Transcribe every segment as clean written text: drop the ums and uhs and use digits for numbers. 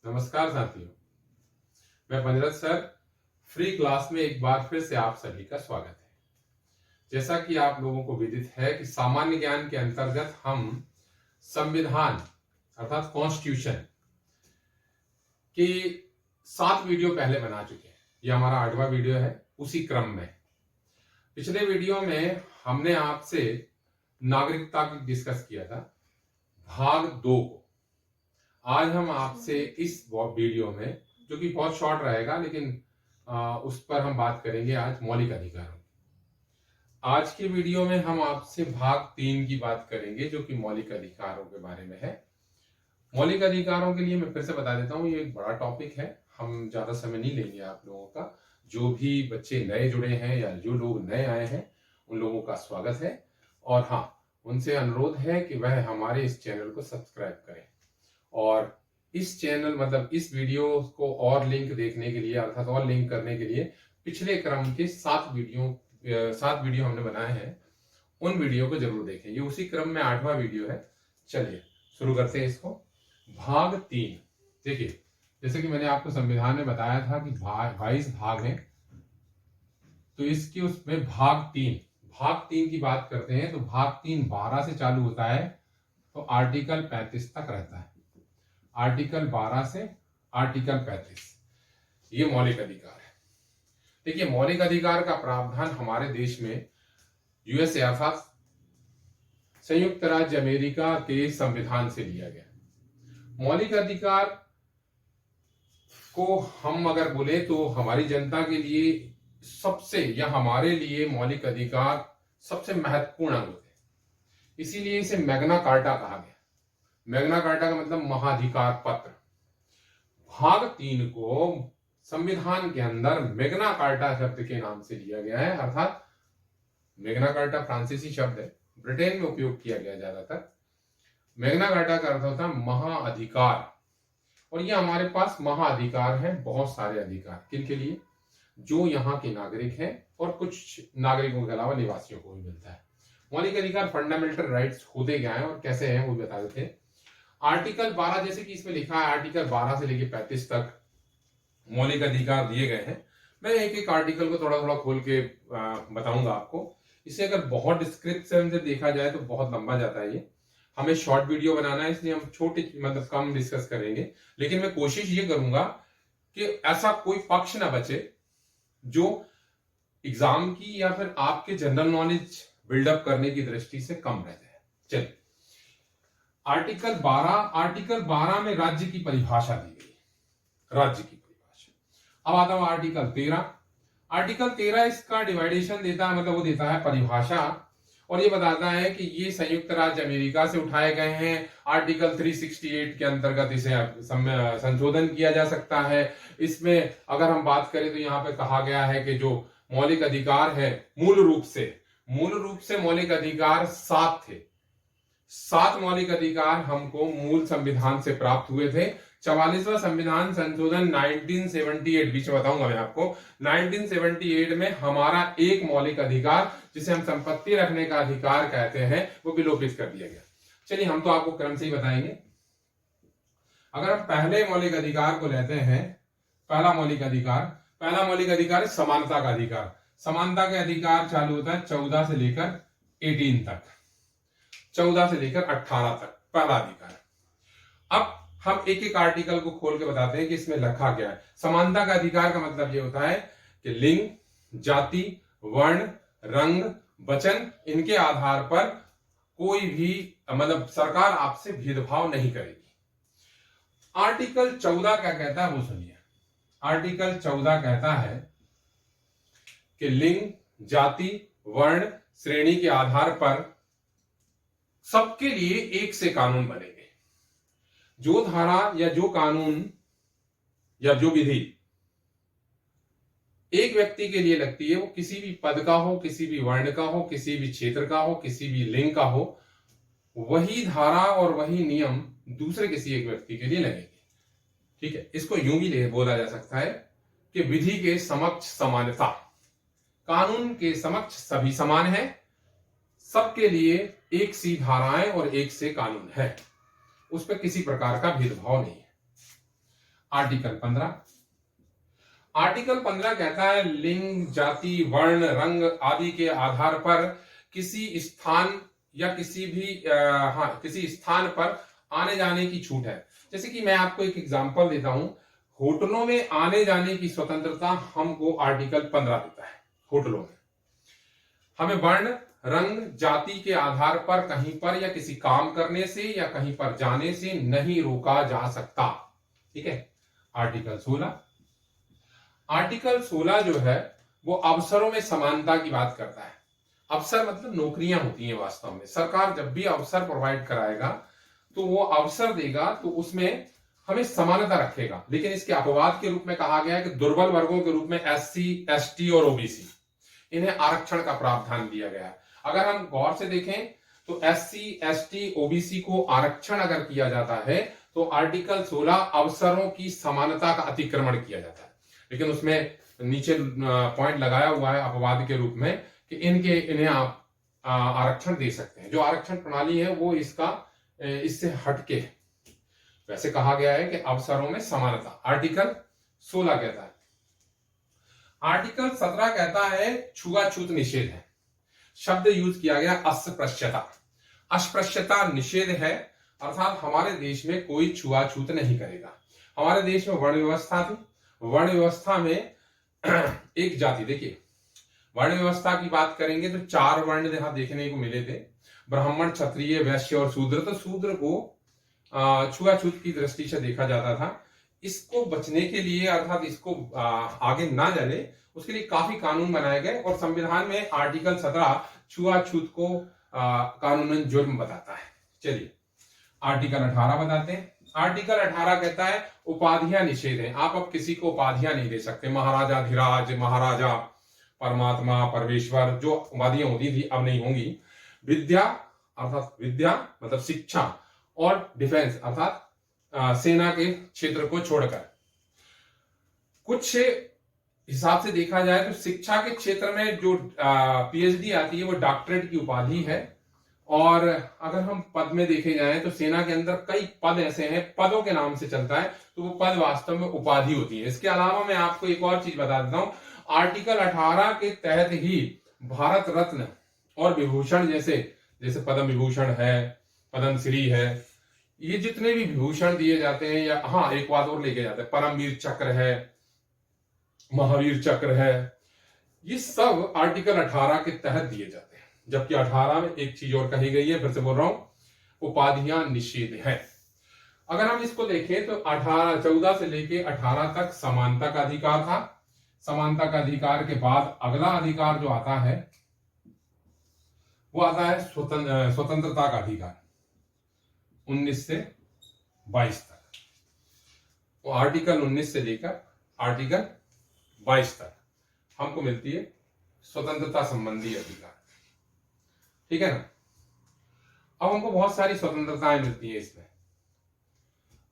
नमस्कार साथियों, मैं पंजरत सर फ्री क्लास में एक बार फिर से आप सभी का स्वागत है। जैसा कि आप लोगों को विदित है कि सामान्य ज्ञान के अंतर्गत हम संविधान अर्थात कॉन्स्टिट्यूशन की 7 वीडियो पहले बना चुके हैं। यह हमारा 8वां वीडियो है। उसी क्रम में पिछले वीडियो में हमने आपसे नागरिकता की डिस्कस किया था, भाग 2 को। आज हम आपसे इस वीडियो में, जो कि बहुत शॉर्ट रहेगा, लेकिन उस पर हम बात करेंगे आज मौलिक अधिकारों की। आज के वीडियो में हम आपसे भाग 3 की बात करेंगे, जो कि मौलिक अधिकारों के बारे में है। मौलिक अधिकारों के लिए मैं फिर से बता देता हूँ, ये एक बड़ा टॉपिक है, हम ज्यादा समय नहीं लेंगे आप लोगों का। जो भी बच्चे नए जुड़े हैं या जो लोग नए आए हैं, उन लोगों का स्वागत है। और हाँ, उनसे अनुरोध है कि वह हमारे इस चैनल को सब्सक्राइब करें और इस चैनल मतलब इस वीडियो को और लिंक देखने के लिए अर्थात और लिंक करने के लिए पिछले क्रम के 7 वीडियो हमने बनाए हैं, उन वीडियो को जरूर देखें। ये उसी क्रम में 8वां वीडियो है। चलिए शुरू करते हैं इसको। भाग 3 देखिए, जैसे कि मैंने आपको संविधान में बताया था कि 22 भाग हैं, तो इसकी उसमें भाग 3 की बात करते हैं। तो भाग 3 12 से चालू होता है, तो आर्टिकल 35 तक रहता है। आर्टिकल 12 से आर्टिकल 35 ये मौलिक अधिकार है। देखिए, मौलिक अधिकार का प्रावधान हमारे देश में यूएसए अर्थात संयुक्त राज्य अमेरिका के संविधान से लिया गया। मौलिक अधिकार को हम अगर बोले तो हमारी जनता के लिए सबसे या हमारे लिए मौलिक अधिकार सबसे महत्वपूर्ण अंग होते हैं। इसीलिए इसे मैग्ना कार्टा कहा गया। मैग्ना कार्टा का मतलब महाधिकार पत्र। भाग 3 को संविधान के अंदर मैग्ना कार्टा शब्द के नाम से लिया गया है। अर्थात मैग्ना कार्टा फ्रांसीसी शब्द है, ब्रिटेन में उपयोग किया गया ज्यादातर। मैग्ना कार्टा का अर्थ होता है महाअधिकार, और ये हमारे पास महाअधिकार है, बहुत सारे अधिकार। किनके लिए? जो यहाँ के नागरिक हैं और कुछ नागरिकों के अलावा निवासियों को भी मिलता है। मौलिक अधिकार फंडामेंटल राइट्स होते क्या है और कैसे हैं वो बता देते हैं। आर्टिकल 12, जैसे कि इसमें लिखा है, आर्टिकल 12 से लेकर 35 तक मौलिक अधिकार दिए गए हैं। मैं एक एक आर्टिकल को थोड़ा थोड़ा खोल के बताऊंगा आपको। इसे अगर बहुत डिस्क्रिप्शन से देखा जाए तो बहुत लंबा जाता है। ये हमें शॉर्ट वीडियो बनाना है, इसलिए हम छोटे मतलब कम डिस्कस करेंगे। लेकिन मैं कोशिश ये करूंगा कि ऐसा कोई पक्ष ना बचे जो एग्जाम की या फिर आपके जनरल नॉलेज बिल्डअप करने की दृष्टि से कम रह जाए। चलिए, आर्टिकल 12 में राज्य की परिभाषा दी गई। राज्य की परिभाषा। अब आता हूं आर्टिकल 13। आर्टिकल 13 इसका डिवाइडेशन देता है, मतलब वो देता है परिभाषा, और ये बताता है कि ये संयुक्त राज्य अमेरिका से उठाए गए हैं। आर्टिकल 368 के अंतर्गत इसे संशोधन किया जा सकता है। इसमें अगर हम बात करें तो यहाँ पे कहा गया है कि जो मौलिक अधिकार है, मूल रूप से मौलिक अधिकार 7 थे। 7 मौलिक अधिकार हमको मूल संविधान से प्राप्त हुए थे। 44वां संविधान संशोधन 1978, बीच में बताऊंगा मैं आपको, 1978 में हमारा एक मौलिक अधिकार, जिसे हम संपत्ति रखने का अधिकार कहते हैं, वो विलोपित कर दिया गया। चलिए, हम तो आपको क्रम से ही बताएंगे। अगर हम पहले मौलिक अधिकार को लेते हैं, पहला मौलिक अधिकार है समानता का अधिकार। समानता का अधिकार चालू होता है 14 से लेकर 18 तक, 14 से लेकर 18 तक पहला अधिकार। अब हम एक एक आर्टिकल को खोल के बताते हैं कि इसमें लिखा क्या है। समानता का अधिकार का मतलब ये होता है कि लिंग, जाति, वर्ण, रंग, वचन, इनके आधार पर कोई भी मतलब सरकार आपसे भेदभाव नहीं करेगी। आर्टिकल 14 क्या कहता है वो सुनिए। आर्टिकल 14 कहता है कि लिंग, जाति, वर्ण, श्रेणी के आधार पर सबके लिए एक से कानून बनेंगे। जो धारा या जो कानून या जो विधि एक व्यक्ति के लिए लगती है, वो किसी भी पद का हो, किसी भी वर्ण का हो, किसी भी क्षेत्र का हो, किसी भी लिंग का हो, वही धारा और वही नियम दूसरे किसी एक व्यक्ति के लिए लगेंगे। ठीक है, इसको यूं भी बोला जा सकता है कि विधि के समक्ष समानता। कानून के समक्ष सभी समान है, सबके लिए एक सी धाराएं और एक से कानून है, उस पर किसी प्रकार का भेदभाव नहीं है। आर्टिकल 15। आर्टिकल 15 कहता है लिंग, जाति, वर्ण, रंग आदि के आधार पर किसी स्थान या किसी स्थान पर आने जाने की छूट है। जैसे कि मैं आपको एक एग्जांपल देता हूं, होटलों में आने जाने की स्वतंत्रता हमको आर्टिकल 15 देता है। होटलों में हमें वर्ण, रंग, जाति के आधार पर कहीं पर या किसी काम करने से या कहीं पर जाने से नहीं रोका जा सकता। ठीक है। आर्टिकल 16। आर्टिकल 16 जो है वो अवसरों में समानता की बात करता है। अवसर मतलब नौकरियां होती हैं। वास्तव में सरकार जब भी अवसर प्रोवाइड कराएगा तो वो अवसर देगा तो उसमें हमें समानता रखेगा, लेकिन इसके अपवाद के रूप में कहा गया है कि दुर्बल वर्गों के रूप में SC, ST और OBC इन्हें आरक्षण का प्रावधान दिया गया है। अगर हम गौर से देखें तो SC, ST, OBC को आरक्षण अगर किया जाता है तो आर्टिकल 16 अवसरों की समानता का अतिक्रमण किया जाता है, लेकिन उसमें नीचे पॉइंट लगाया हुआ है अपवाद के रूप में कि इन्हें आप आरक्षण दे सकते हैं। जो आरक्षण प्रणाली है वो इससे हटके है। वैसे कहा गया है कि अवसरों में समानता, आर्टिकल 16 कहता है। आर्टिकल 17 कहता है छुआछूत निषेध है। शब्द यूज किया गया अस्पृश्यता। अस्पृश्यता निषेध है, अर्थात हमारे देश में कोई छुआछूत नहीं करेगा। हमारे देश में वर्ण व्यवस्था थी। वर्ण व्यवस्था में एक जाति, देखिए वर्ण व्यवस्था की बात करेंगे तो 4 वर्ण यहां देखने को मिले थे, ब्राह्मण, क्षत्रिय, वैश्य और शूद्र। तो शूद्र को छुआछूत की दृष्टि से देखा जाता था। इसको बचने के लिए, अर्थात इसको आगे ना जाने उसके लिए काफी कानून बनाए गए और संविधान में आर्टिकल 17 छुआछूत को कानूनन जुर्म बताता है। चलिए आर्टिकल 18 बताते हैं। आर्टिकल 18 कहता है उपाधियां निषेध है। आप अब किसी को उपाधियां नहीं दे सकते। महाराजाधिराज, महाराजा, परमात्मा, परमेश्वर, जो उपाधियां होती थी अब नहीं होंगी। विद्या अर्थात विद्या मतलब शिक्षा और डिफेंस अर्थात सेना के क्षेत्र को छोड़कर। कुछ हिसाब से देखा जाए तो शिक्षा के क्षेत्र में जो PhD आती है वो डॉक्टरेट की उपाधि है। और अगर हम पद में देखे जाएं तो सेना के अंदर कई पद ऐसे हैं, पदों के नाम से चलता है, तो वो पद वास्तव में उपाधि होती है। इसके अलावा मैं आपको एक और चीज बता देता हूं, आर्टिकल 18 के तहत ही भारत रत्न और विभूषण जैसे पद्म विभूषण है, पद्मश्री है, ये जितने भी विभूषण दिए जाते हैं, या हाँ एक बात और लेके जाते हैं, परमवीर चक्र है, महावीर चक्र है, ये सब आर्टिकल 18 के तहत दिए जाते हैं। जबकि 18 में एक चीज और कही गई है, फिर से बोल रहा हूं, उपाधियां निषेध है। अगर हम इसको देखें तो 14 से लेके 18 तक समानता का अधिकार था। समानता का अधिकार के बाद अगला अधिकार जो आता है वो आता है स्वतंत्रता का अधिकार 19 से 22 तक। वो आर्टिकल 19 से लेकर आर्टिकल 22 तक हमको मिलती है स्वतंत्रता संबंधी अधिकार। ठीक है ना। अब हमको बहुत सारी स्वतंत्रताएं मिलती है इसमें।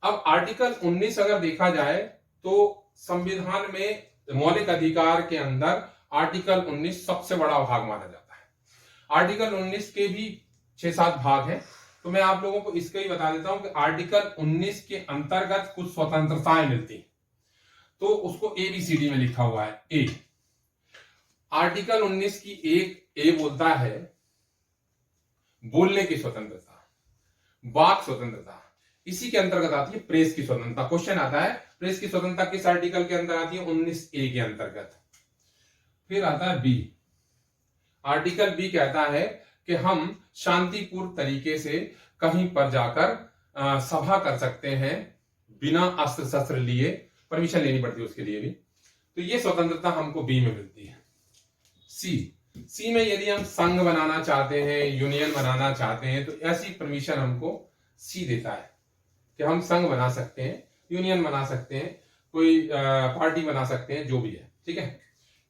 अब आर्टिकल 19 अगर देखा जाए तो संविधान में मौलिक अधिकार के अंदर आर्टिकल 19 सबसे बड़ा भाग माना जाता है। आर्टिकल 19 के भी 6-7 भाग हैं, तो मैं आप लोगों को इसका ही बता देता हूं कि आर्टिकल 19 के अंतर्गत कुछ स्वतंत्रताएं मिलती हैं, तो उसको ABCD में लिखा हुआ है। ए, आर्टिकल 19 की ए बोलता है बोलने की स्वतंत्रता, वाक स्वतंत्रता। इसी के अंतर्गत आती है प्रेस की स्वतंत्रता। क्वेश्चन आता है प्रेस की स्वतंत्रता किस आर्टिकल के अंदर आती है? 19A के अंतर्गत। फिर आता है बी। आर्टिकल बी कहता है कि हम शांतिपूर्ण तरीके से कहीं पर जाकर सभा कर सकते हैं बिना अस्त्र शस्त्र लिए, परमिशन लेनी पड़ती है उसके लिए भी। तो ये स्वतंत्रता हमको बी में मिलती है। सी में यदि हम संघ बनाना चाहते हैं, यूनियन बनाना चाहते हैं, तो ऐसी परमिशन हमको सी देता है कि हम संघ बना सकते हैं, यूनियन बना सकते हैं, कोई पार्टी बना सकते हैं, जो भी है। ठीक है।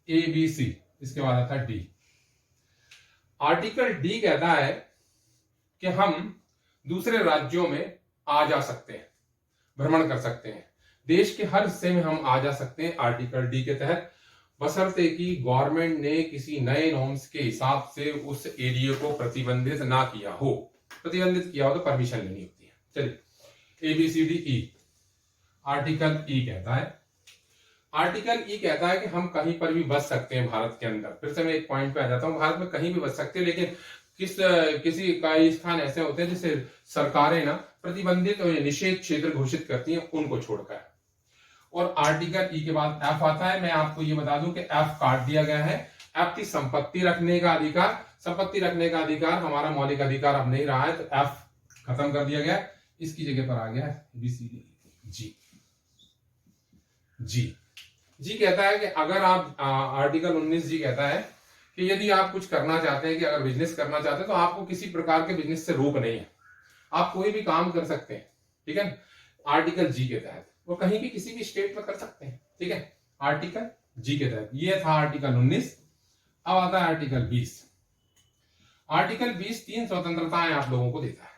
ABC। इसके बाद आता है डी। आर्टिकल डी कहता है कि हम दूसरे राज्यों में आ जा सकते हैं, भ्रमण कर सकते हैं, देश के हर हिस्से में हम आ जा सकते हैं आर्टिकल डी के तहत, बशर्ते कि गवर्नमेंट ने किसी नए नॉर्म्स के हिसाब से उस एरिया को प्रतिबंधित ना किया हो। प्रतिबंधित किया हो तो परमिशन लेनी होती है। चलिए ABCDE। आर्टिकल ई कहता है, आर्टिकल ई कहता है कि हम कहीं पर भी बस सकते हैं भारत के अंदर। फिर से मैं एक पॉइंट पे आ जाता हूं, भारत में कहीं भी बस सकते हैं, लेकिन किसी कई स्थान ऐसे होते हैं जिसे सरकारें ना प्रतिबंधित और निषेध क्षेत्र घोषित करती हैं, उनको छोड़कर। और आर्टिकल ई के बाद एफ आता है। मैं आपको ये बता दूं कि एफ काट दिया गया है। एफ की संपत्ति रखने का अधिकार, संपत्ति रखने का अधिकार हमारा मौलिक अधिकार अब नहीं रहा है, तो एफ खत्म कर दिया गया। इसकी जगह पर आ गया है ABCD जी। जी जी कहता है कि अगर आप आर्टिकल 19 जी कहता है कि यदि आप कुछ करना चाहते हैं, कि अगर बिजनेस करना चाहते हैं तो आपको किसी प्रकार के बिजनेस से रोक नहीं है, आप कोई भी काम कर सकते हैं, ठीक है, आर्टिकल जी के तहत। वो कहीं भी किसी भी स्टेट में कर सकते हैं, ठीक है, आर्टिकल जी के तहत। ये था आर्टिकल 19। अब आता है आर्टिकल 20। आर्टिकल 20 3 स्वतंत्रताएं आप लोगों को देता है,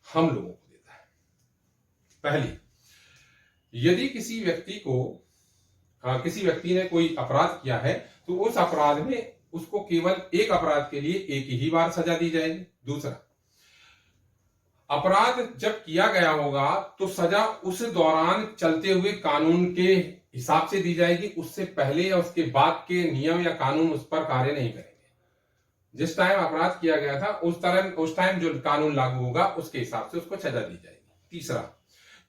हम लोगों को देता है। पहली, यदि किसी व्यक्ति ने कोई अपराध किया है तो उस अपराध में उसको केवल एक अपराध के लिए एक ही बार सजा दी जाएगी। दूसरा, अपराध जब किया गया होगा तो सजा उस दौरान चलते हुए कानून के हिसाब से दी जाएगी, उससे पहले या उसके बाद के नियम या कानून उस पर कार्य नहीं करेंगे। जिस टाइम अपराध किया गया था उस टाइम जो कानून लागू होगा उसके हिसाब से उसको सजा दी जाएगी। तीसरा,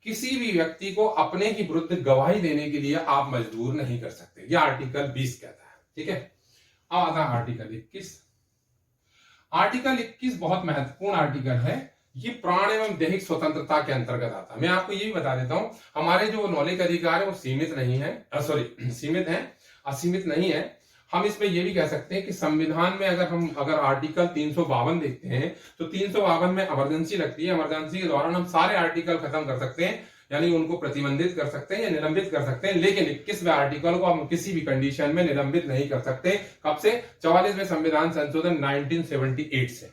किसी भी व्यक्ति को अपने ही विरुद्ध गवाही देने के लिए आप मजबूर नहीं कर सकते, यह आर्टिकल 20 कहता है, ठीक है। अब आता है आर्टिकल 21। आर्टिकल 21 बहुत महत्वपूर्ण आर्टिकल है। ये प्राण एवं दैहिक स्वतंत्रता के अंतर्गत आता है। मैं आपको ये भी बता देता हूं, हमारे जो मौलिक अधिकार है वो सीमित नहीं है, सीमित है, असीमित नहीं है। हम इसमें ये भी कह सकते हैं कि संविधान में अगर आर्टिकल 352 देखते हैं तो 352 में इमरजेंसी लगती है। इमरजेंसी के दौरान हम सारे आर्टिकल खत्म कर सकते हैं, यानी उनको प्रतिबंधित कर सकते हैं या निलंबित कर सकते हैं, लेकिन 21वें आर्टिकल को हम किसी भी कंडीशन में निलंबित नहीं कर सकते। कब से? 44वें संविधान संशोधन 1978 से।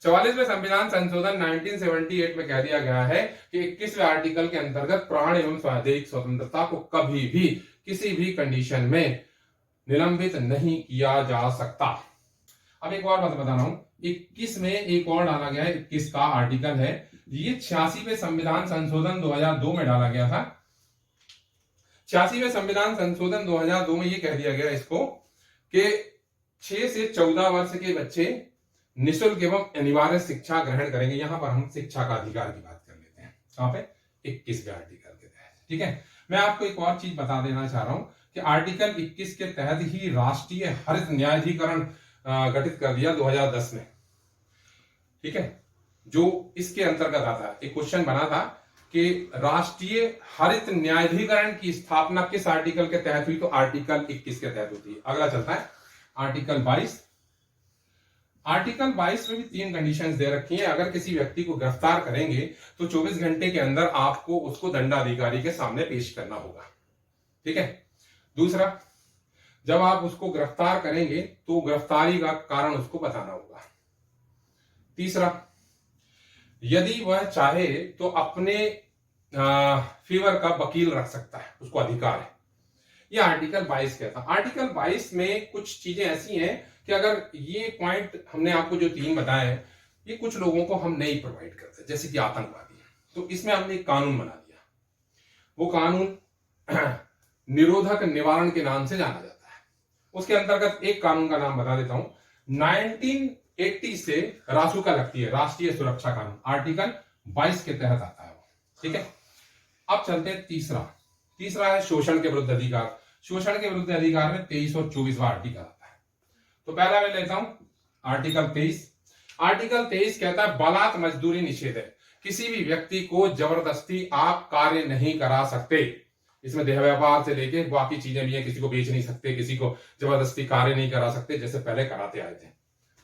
44वें संविधान संशोधन 1978 में कह दिया गया है कि 21वें आर्टिकल के अंतर्गत प्राण एवं दैहिक स्वतंत्रता को कभी भी किसी भी कंडीशन में निलंबित नहीं किया जा सकता। अब एक और बात बता रहा हूं, 21 में एक और डाला गया है, 21 का आर्टिकल है, ये 86वें संविधान संशोधन 2002 में डाला गया था। 86वें संविधान संशोधन 2002 में ये कह दिया गया इसको कि 6 से 14 वर्ष के बच्चे निःशुल्क एवं अनिवार्य शिक्षा ग्रहण करेंगे। यहां पर हम शिक्षा का अधिकार की बात कर लेते हैं, कहां पे? 21वें आर्टिकल के तहत, ठीक है। मैं आपको एक और चीज बता देना चाह रहा हूं कि आर्टिकल 21 के तहत ही राष्ट्रीय हरित न्यायाधिकरण गठित कर दिया 2010 में, ठीक है, जो इसके अंतर्गत आता है। एक क्वेश्चन बना था कि राष्ट्रीय हरित न्यायाधिकरण की स्थापना किस आर्टिकल के तहत हुई, तो आर्टिकल 21 के तहत होती है। अगला चलता है आर्टिकल 22। आर्टिकल 22 में भी 3 कंडीशंस दे रखी हैं। अगर किसी व्यक्ति को गिरफ्तार करेंगे तो 24 घंटे के अंदर आपको उसको दंडाधिकारी के सामने पेश करना होगा, ठीक है। दूसरा, जब आप उसको गिरफ्तार करेंगे तो गिरफ्तारी का कारण उसको बताना होगा। तीसरा, यदि वह चाहे तो अपने फेवर का वकील रख सकता है, उसको अधिकार है। यह आर्टिकल 22 कहता है। आर्टिकल 22 में कुछ चीजें ऐसी हैं कि अगर ये पॉइंट हमने आपको जो 3 बताए हैं, ये कुछ लोगों को हम नहीं प्रोवाइड करते, जैसे कि आतंकवादी, तो इसमें हमने एक कानून बना दिया। वो कानून निरोधक निवारण के नाम से जाना जाता है। उसके अंतर्गत एक कानून का नाम बता देता हूं, 1980 से रासुका लगती है, राष्ट्रीय सुरक्षा कानून, आर्टिकल 22 के तहत आता है, ठीक है। अब चलते हैं तीसरा है शोषण के विरुद्ध अधिकार। शोषण के विरुद्ध अधिकार में 23 और 24वां आर्टिकल आता है। तो पहला मैं लेता हूं आर्टिकल 23। आर्टिकल 23 कहता है बलात् मजदूरी निषेध है। किसी भी व्यक्ति को जबरदस्ती आप कार्य नहीं करा सकते। इसमें देह व्यापार से लेके बाकी चीजें भी हैं, किसी को बेच नहीं सकते, किसी को जबरदस्ती कार्य नहीं करा सकते, जैसे पहले कराते आए थे,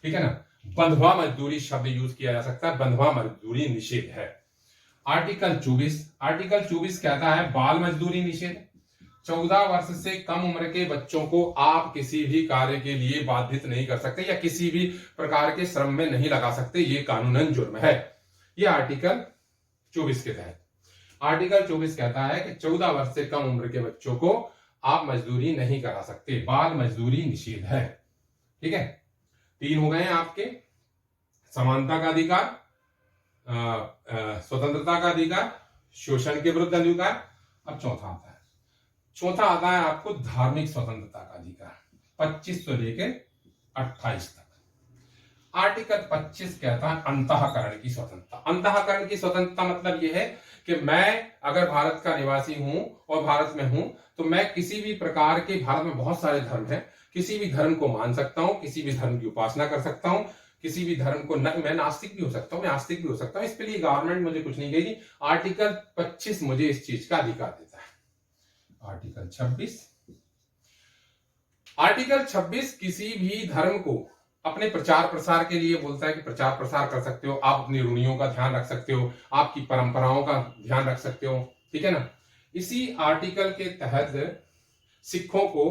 ठीक है ना। बंधुआ मजदूरी शब्द यूज किया जा सकता है, बंधुआ मजदूरी निषेध है। आर्टिकल 24 कहता है बाल मजदूरी निषेध। 14 वर्ष से कम उम्र के बच्चों को आप किसी भी कार्य के लिए बाधित नहीं कर सकते या किसी भी प्रकार के श्रम में नहीं लगा सकते, ये कानूनन जुर्म है। ये आर्टिकल 24 के तहत। आर्टिकल 24 कहता है कि 14 वर्ष से कम उम्र के बच्चों को आप मजदूरी नहीं करा सकते, बाल मजदूरी निषेध है, ठीक है। 3 हो गए हैं आपके, समानता का अधिकार, स्वतंत्रता का अधिकार, शोषण के विरुद्ध अधिकार अब चौथा आता है, चौथा आता है आपको धार्मिक स्वतंत्रता का अधिकार, 25 से लेकर 28 तक। आर्टिकल 25 कहता है अंतःकरण की स्वतंत्रता। अंतःकरण की स्वतंत्रता मतलब यह है कि मैं अगर भारत का निवासी हूं और भारत में हूं तो मैं किसी भी प्रकार के, भारत में बहुत सारे धर्म हैं, किसी भी धर्म को मान सकता हूं, किसी भी धर्म की उपासना कर सकता हूं, किसी भी धर्म को मैं नास्तिक भी हो सकता हूं, मैं आस्तिक भी हो सकता हूं, इसके लिए गवर्नमेंट मुझे कुछ नहीं कहेगी। आर्टिकल 25 मुझे इस चीज का अधिकार देता है। आर्टिकल 26, आर्टिकल 26 किसी भी धर्म को अपने प्रचार प्रसार के लिए बोलता है कि प्रचार प्रसार कर सकते हो, आप अपनी रूढ़ियों का ध्यान रख सकते हो, आपकी परंपराओं का ध्यान रख सकते हो, ठीक है ना। इसी आर्टिकल के तहत सिखों को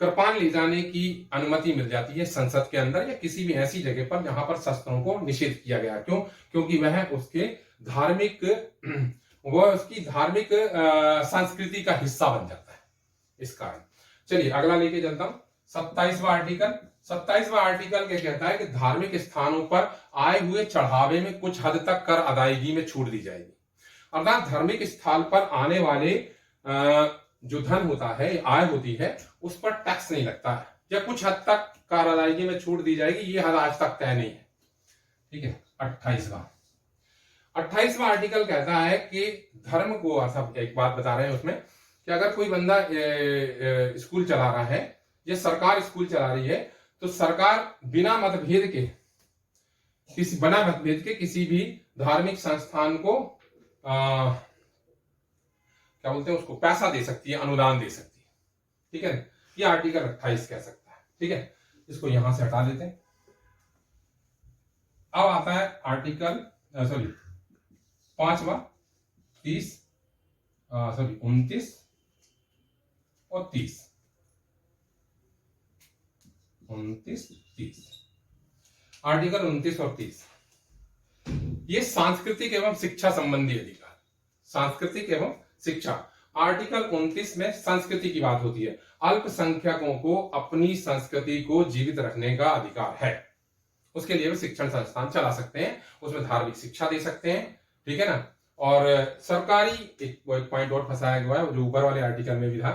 कृपाण ले जाने की अनुमति मिल जाती है संसद के अंदर या किसी भी ऐसी जगह पर जहां पर शस्त्रों को निषेध किया गया। क्यों? क्योंकि वह उसके धार्मिक वह उसकी धार्मिक संस्कृति का हिस्सा बन जाता है, इस कारण। चलिए अगला लेके चलता हूं, 27वां आर्टिकल। 27वां आर्टिकल क्या कहता है कि धार्मिक स्थानों पर आए हुए चढ़ावे में कुछ हद तक कर अदायगी में छूट दी जाएगी। अर्थात धार्मिक स्थल पर आने वाले जो धन होता है, आय होती है, उस पर टैक्स नहीं लगता है या कुछ हद तक कर अदायगी में छूट दी जाएगी, ये हद आज तक तय नहीं है, ठीक है। 28वां आर्टिकल कहता है कि धर्म को, सब एक बात बता रहे हैं उसमें कि अगर कोई बंदा स्कूल चला रहा है या सरकार स्कूल चला रही है तो सरकार बिना मतभेद के किसी भी धार्मिक संस्थान को क्या बोलते हैं उसको, पैसा दे सकती है, अनुदान दे सकती है, ठीक है। ये आर्टिकल 28 कह सकता है, ठीक है। इसको यहां से हटा देते हैं। अब आता है आर्टिकल 5वां, 30, 29 और 30, 29, 30। आर्टिकल 29 और 30 ये सांस्कृतिक एवं शिक्षा संबंधी अधिकार, सांस्कृतिक एवं शिक्षा। आर्टिकल 29 में संस्कृति की बात होती है। अल्पसंख्यकों को अपनी संस्कृति को जीवित रखने का अधिकार है, उसके लिए भी शिक्षण संस्थान चला सकते हैं, उसमें धार्मिक शिक्षा दे सकते हैं, ठीक है ना। और सरकारी एक पॉइंट और फंसाया गया है जो ऊपर वाले आर्टिकल में भी था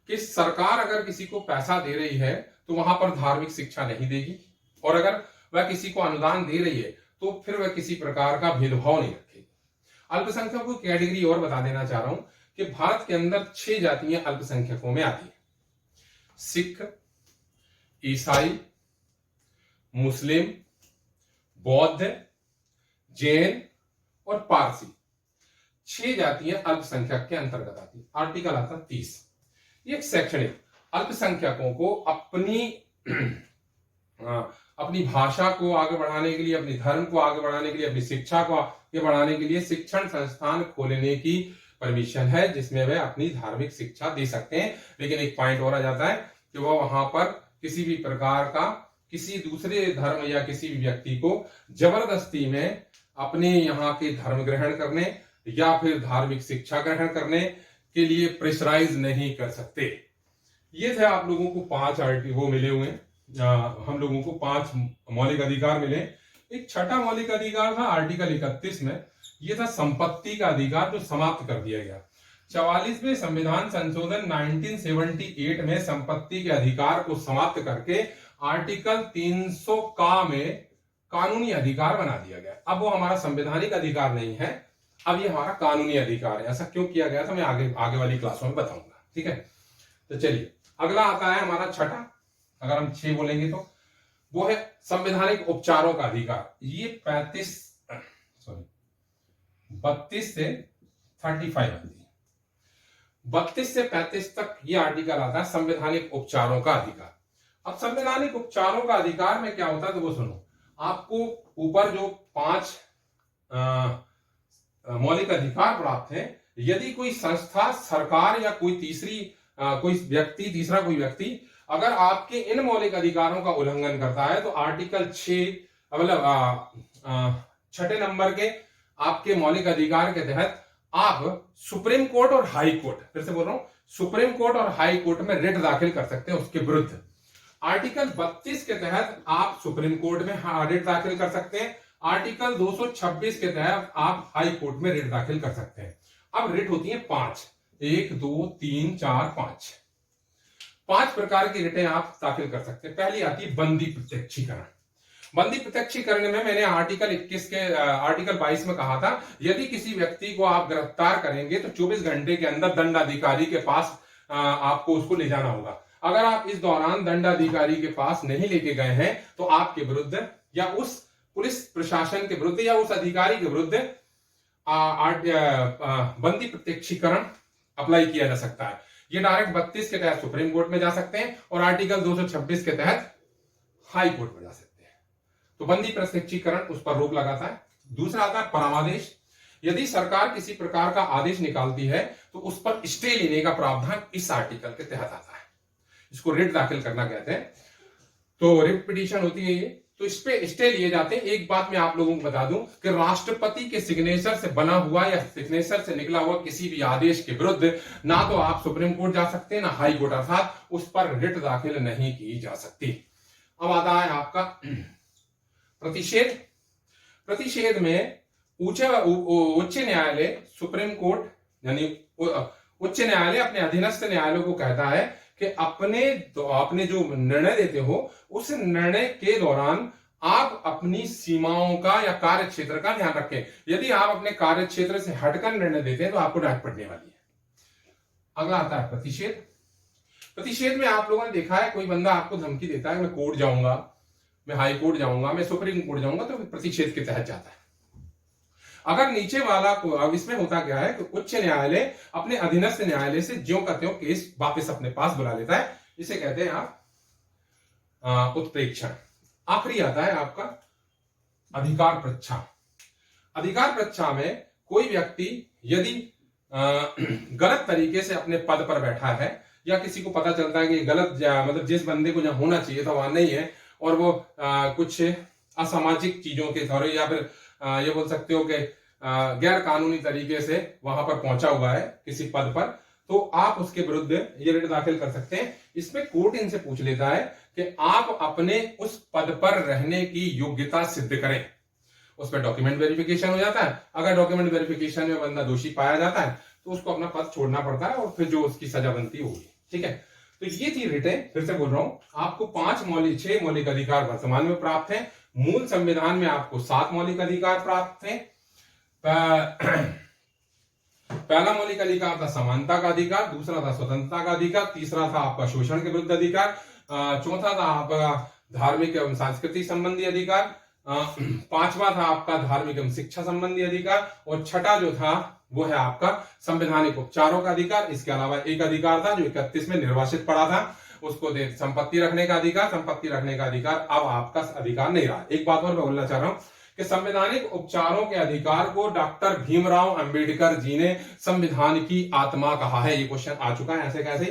कि सरकार अगर किसी को पैसा दे रही है तो वहां पर धार्मिक शिक्षा नहीं देगी, और अगर वह किसी को अनुदान दे रही है तो फिर वह किसी प्रकार का भेदभाव नहीं रखेगी। अल्पसंख्यकों की कैटेगरी और बता देना चाह रहा हूं कि भारत के अंदर 6 जातियां अल्पसंख्यकों में आती है, सिख, ईसाई, मुस्लिम, बौद्ध, जैन और पारसी। 6 जातियां अल्पसंख्यक के अंतर्गत आती है। आर्टिकल आता 30, ये शैक्षणिक, अल्पसंख्यकों को अपनी भाषा को आगे बढ़ाने के लिए, अपने धर्म को आगे बढ़ाने के लिए, अपनी शिक्षा को आगे बढ़ाने के लिए शिक्षण संस्थान खोलने की परमिशन है, जिसमें वे अपनी धार्मिक शिक्षा दे सकते हैं। लेकिन एक पॉइंट और आ जाता है कि वह वहां पर किसी भी प्रकार का किसी दूसरे धर्म या किसी भी व्यक्ति को जबरदस्ती में अपने यहाँ के धर्म ग्रहण करने या फिर धार्मिक शिक्षा ग्रहण करने के लिए प्रेशराइज नहीं कर सकते। ये थे आप लोगों को 5 वो मिले हुए, हम लोगों को 5 मौलिक अधिकार मिले। एक छठा मौलिक अधिकार था आर्टिकल 31 में, ये था संपत्ति का अधिकार, जो समाप्त कर दिया गया। 44वें संविधान संशोधन 1978 में संपत्ति के अधिकार को समाप्त करके आर्टिकल 300 का में कानूनी अधिकार बना दिया गया। अब वो हमारा संवैधानिक अधिकार नहीं है, अब ये हमारा कानूनी अधिकार है। ऐसा क्यों किया गया था मैं आगे वाली क्लासों में बताऊंगा, ठीक है। तो चलिए अगला आता है हमारा छठा, अगर हम 6 बोलेंगे तो वो है संवैधानिक उपचारों का अधिकार। ये 32 से 35 आती है, 32 से 35 तक ये आर्टिकल आता है संवैधानिक उपचारों का अधिकार। अब संवैधानिक उपचारों का अधिकार में क्या होता है तो वो सुनो। आपको ऊपर जो 5 मौलिक अधिकार प्राप्त हैं, यदि कोई संस्था, सरकार या कोई तीसरा कोई व्यक्ति अगर आपके इन मौलिक अधिकारों का उल्लंघन करता है तो आर्टिकल 6 मतलब 6 नंबर के आपके मौलिक अधिकार के तहत आप सुप्रीम कोर्ट और हाई कोर्ट, फिर से बोल रहा हूं, सुप्रीम कोर्ट और हाई कोर्ट में रिट दाखिल कर सकते हैं उसके विरुद्ध। आर्टिकल 32 के तहत आप सुप्रीम कोर्ट में रिट दाखिल कर सकते हैं। आर्टिकल 226 के तहत आप हाई कोर्ट में रिट दाखिल कर सकते हैं। अब रिट होती है 5, 1 2 3 4 5 5 प्रकार की रिटें आप दाखिल कर सकते हैं। पहली आती है बंदी प्रत्यक्षीकरण। बंदी प्रत्यक्षीकरण में मैंने आर्टिकल 21 के आर्टिकल 22 में कहा था, यदि किसी व्यक्ति को आप गिरफ्तार करेंगे तो 24 घंटे के अंदर दंडाधिकारी के पास आपको उसको ले जाना होगा। अगर आप इस दौरान दंडाधिकारी के पास नहीं लेके गए हैं तो आपके विरुद्ध या उस पुलिस प्रशासन के विरुद्ध या उस अधिकारी के विरुद्ध बंदी प्रत्यक्षीकरण अप्लाई किया जा सकता है। ये डायरेक्ट 32 के तहत सुप्रीम कोर्ट में जा सकते हैं और आर्टिकल 226 के तहत हाई कोर्ट में जा सकते हैं। तो बंदी प्रत्यक्षीकरण उस पर रोक लगाता है। दूसरा आता है परमादेश। यदि सरकार किसी प्रकार का आदेश निकालती है तो उस पर स्टे लेने का प्रावधान इस आर्टिकल के तहत आता है। इसको रिट दाखिल करना कहते हैं। तो रिट पिटीशन होती है ये, तो इस पे स्टे लिए जाते हैं। एक बात मैं आप लोगों को बता दूं कि राष्ट्रपति के सिग्नेचर से बना हुआ या सिग्नेचर से निकला हुआ किसी भी आदेश के विरुद्ध ना तो आप सुप्रीम कोर्ट जा सकते हैं ना हाई कोर्ट, अर्थात उस पर रिट दाखिल नहीं की जा सकती। अब आता है आपका प्रतिषेध। प्रतिषेध में उच्च न्यायालय सुप्रीम कोर्ट यानी उच्च न्यायालय अपने अधीनस्थ न्यायालयों को कहता है कि अपने जो निर्णय देते हो उस निर्णय के दौरान आप अपनी सीमाओं का या कार्य क्षेत्र का ध्यान रखें। यदि आप अपने कार्य क्षेत्र से हटकर निर्णय देते हैं तो आपको डांट पड़ने वाली है। अगला आता है प्रतिषेध। प्रतिषेध में आप लोगों ने देखा है, कोई बंदा आपको धमकी देता है मैं कोर्ट जाऊंगा, मैं हाई कोर्ट जाऊंगा, मैं सुप्रीम कोर्ट जाऊंगा, तो प्रतिषेध के तहत जाता है। अगर नीचे वाला को, अब इसमें होता क्या है कि उच्च न्यायालय अपने अधीनस्थ न्यायालय से ज्यों का त्यों केस वापस अपने पास बुला लेता है, इसे कहते हैं आप उत्प्रेक्षण। आखिरी आता है आपका अधिकार प्रच्छा। अधिकार प्रच्छा में कोई व्यक्ति यदि गलत तरीके से अपने पद पर बैठा है या किसी को पता चलता है कि गलत मतलब जिस बंदे को जहां होना चाहिए था वहां नहीं है और वो कुछ असामाजिक चीजों के दौरे या फिर ये बोल सकते हो कि गैर कानूनी तरीके से वहां पर पहुंचा हुआ है किसी पद पर, तो आप उसके विरुद्ध ये रिट दाखिल कर सकते हैं। इसमें कोर्ट इनसे पूछ लेता है कि आप अपने उस पद पर रहने की योग्यता सिद्ध करें। उस पर डॉक्यूमेंट वेरिफिकेशन हो जाता है। अगर डॉक्यूमेंट वेरिफिकेशन में बंदा दोषी पाया जाता है तो उसको अपना पद छोड़ना पड़ता है और फिर जो उसकी सजा बनती होगी। ठीक है, तो ये थी रिटें। फिर से बोल रहा हूं, आपको 6 मौलिक अधिकार वर्तमान में प्राप्त हैं। मूल संविधान में आपको 7 मौलिक अधिकार प्राप्त हैं। पहला मौलिक अधिकार था समानता का अधिकार, दूसरा था स्वतंत्रता का अधिकार, तीसरा था आपका शोषण के विरुद्ध अधिकार, चौथा था आपका धार्मिक एवं सांस्कृतिक संबंधी अधिकार, पांचवा था आपका धार्मिक एवं शिक्षा संबंधी अधिकार और छठा जो था वो है आपका संवैधानिक उपचारों का अधिकार। इसके अलावा एक अधिकार था जो 31 में निर्वासित पड़ा था, उसको संपत्ति रखने का अधिकार। संपत्ति रखने का अधिकार अब आपका अधिकार नहीं रहा। एक बात और मैं बोलना चाह रहा हूं कि संवैधानिक उपचारों के अधिकार को डॉक्टर भीमराव अंबेडकर जी ने संविधान की आत्मा कहा है। ये क्वेश्चन आ चुका है ऐसे कैसे,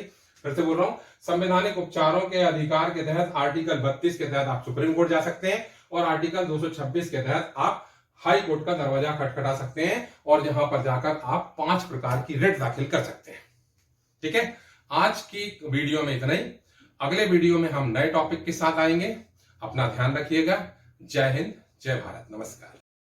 फिर से बोल रहा हूं, संवैधानिक उपचारों के अधिकार के तहत आर्टिकल 32 के तहत आप सुप्रीम कोर्ट जा सकते हैं और आर्टिकल 226 के तहत आप हाई कोर्ट का दरवाजा खटखटा सकते हैं और जहां पर जाकर आप 5 प्रकार की रिट दाखिल कर सकते हैं। ठीक है, आज की वीडियो में इतना ही। अगले वीडियो में हम नए टॉपिक के साथ आएंगे। अपना ध्यान रखिएगा। जय हिंद, जय भारत, नमस्कार।